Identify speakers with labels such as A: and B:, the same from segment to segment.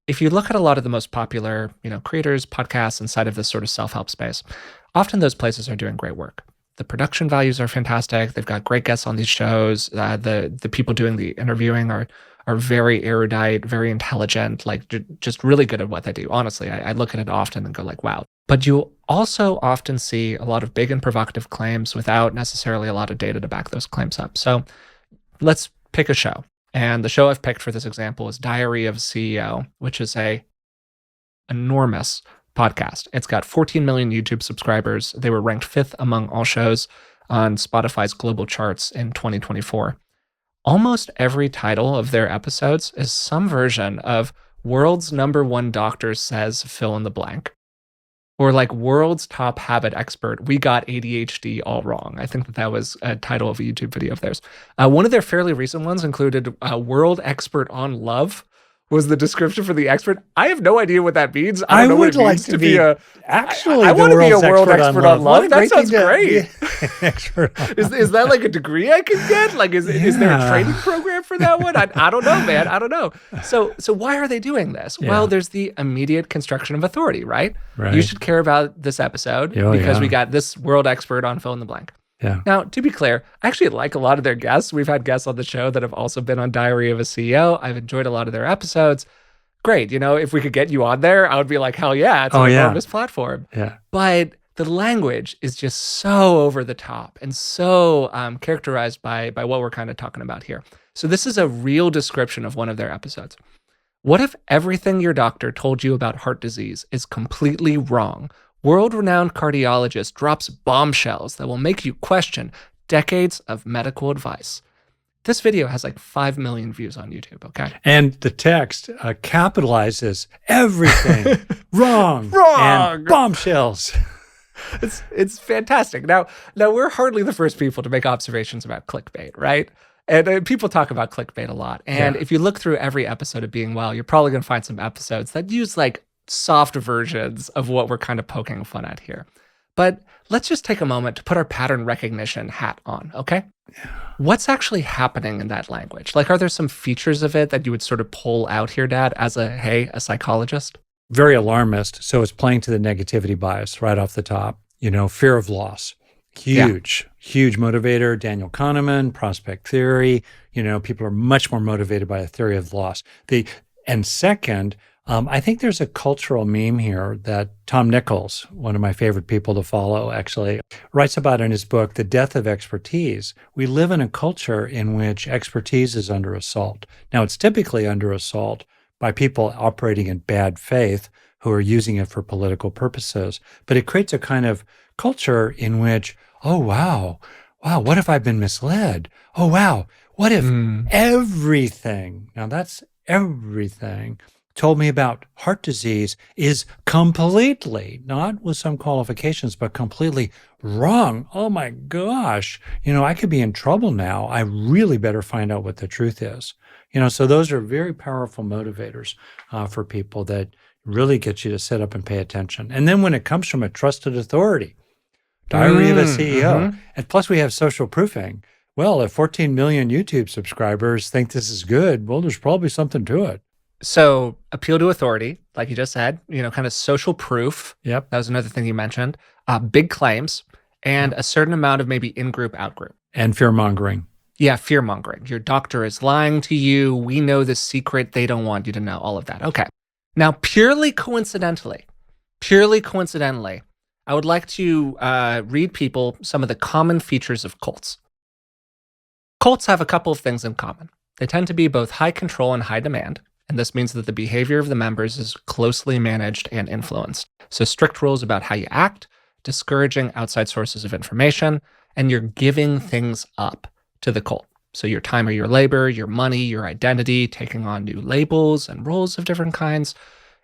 A: if you look at a lot of the most popular, creators, podcasts inside of this sort of self-help space, often those places are doing great work. The production values are fantastic. They've got great guests on these shows. The people doing the interviewing are very erudite, very intelligent, like just really good at what they do. Honestly, I look at it often and go like, wow. But you also often see a lot of big and provocative claims without necessarily a lot of data to back those claims up. So let's pick a show. And the show I've picked for this example is Diary of a CEO, which is a enormous podcast. It's got 14 million YouTube subscribers. They were ranked 5th among all shows on Spotify's global charts in 2024. Almost every title of their episodes is some version of World's #1 doctor says fill in the blank. Or like World's Top Habit Expert, we got ADHD all wrong. I think that was a title of a YouTube video of theirs. One of their fairly recent ones included World Expert on Love was the description for the expert. I have no idea what that means. I don't know what it means to be a...
B: Actually,
A: I want to be a world expert on love. That
B: great
A: sounds great.
B: Expert on
A: Is that like a degree I can get? Like, is there a training program for that one? I don't know, man. I don't know. So why are they doing this?
B: Yeah.
A: Well, there's the immediate construction of authority, right?
B: Right.
A: You should care about this episode because we got this world expert on fill in the blank.
B: Yeah.
A: Now, to be clear, I actually like a lot of their guests. We've had guests on the show that have also been on Diary of a CEO. I've enjoyed a lot of their episodes. Great. If we could get you on there, I would be like, hell yeah, it's an enormous platform.
B: Yeah.
A: But the language is just so over the top and so characterized by what we're kind of talking about here. So this is a real description of one of their episodes. What if everything your doctor told you about heart disease is completely wrong? World-renowned cardiologist drops bombshells that will make you question decades of medical advice. This video has like 5 million views on YouTube, okay?
B: And the text capitalizes everything. Wrong.
A: Wrong.
B: And bombshells.
A: It's fantastic. Now we're hardly the first people to make observations about clickbait, right? And people talk about clickbait a lot. And if you look through every episode of Being Well, you're probably going to find some episodes that use like soft versions of what we're kind of poking fun at here. But let's just take a moment to put our pattern recognition hat on, okay?
B: Yeah.
A: What's actually happening in that language? Like, are there some features of it that you would sort of pull out here, Dad, as a psychologist?
B: Very alarmist. So it's playing to the negativity bias right off the top. Fear of loss. Huge motivator. Daniel Kahneman, prospect theory. People are much more motivated by a theory of loss. And second, I think there's a cultural meme here that Tom Nichols, one of my favorite people to follow, actually writes about in his book, The Death of Expertise. We live in a culture in which expertise is under assault. Now, it's typically under assault by people operating in bad faith who are using it for political purposes. But it creates a kind of culture in which, oh, wow, what if I've been misled? Oh, wow, what if everything, now that's everything, told me about heart disease is completely, not with some qualifications, but completely wrong. Oh my gosh, I could be in trouble now. I really better find out what the truth is. So those are very powerful motivators for people that really get you to sit up and pay attention. And then when it comes from a trusted authority, Diary of a CEO, and plus we have social proofing. Well, if 14 million YouTube subscribers think this is good, well, there's probably something to it.
A: So appeal to authority, like you just said, kind of social proof.
B: Yep.
A: That was another thing you mentioned. Big claims and a certain amount of maybe in-group, out-group.
B: And fear-mongering.
A: Yeah, fear-mongering. Your doctor is lying to you. We know the secret. They don't want you to know, all of that. Okay. Now, purely coincidentally, I would like to read people some of the common features of cults. Cults have a couple of things in common. They tend to be both high control and high demand. And this means that the behavior of the members is closely managed and influenced. So strict rules about how you act, discouraging outside sources of information, and you're giving things up to the cult. So your time or your labor, your money, your identity, taking on new labels and roles of different kinds.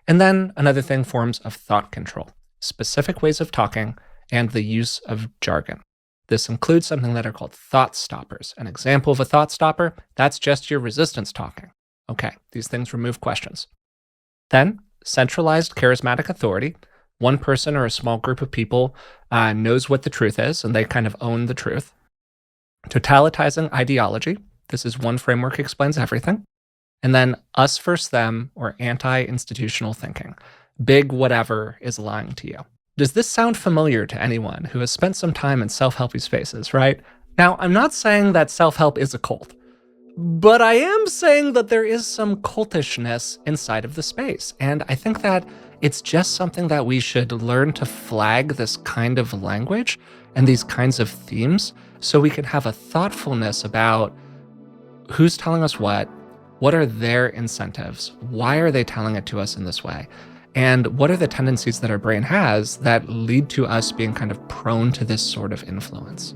A: And then another thing, forms of thought control, specific ways of talking, and the use of jargon. This includes something that are called thought stoppers. An example of a thought stopper, that's just your resistance talking. Okay, these things remove questions. Then, centralized charismatic authority. One person or a small group of people knows what the truth is, and they kind of own the truth. Totalitizing ideology. This is one framework explains everything. And then us versus them, or anti-institutional thinking. Big whatever is lying to you. Does this sound familiar to anyone who has spent some time in self-helpy spaces, right? Now, I'm not saying that self-help is a cult, but I am saying that there is some cultishness inside of the space. And I think that it's just something that we should learn to flag this kind of language and these kinds of themes so we can have a thoughtfulness about who's telling us what are their incentives, why are they telling it to us in this way, and what are the tendencies that our brain has that lead to us being kind of prone to this sort of influence.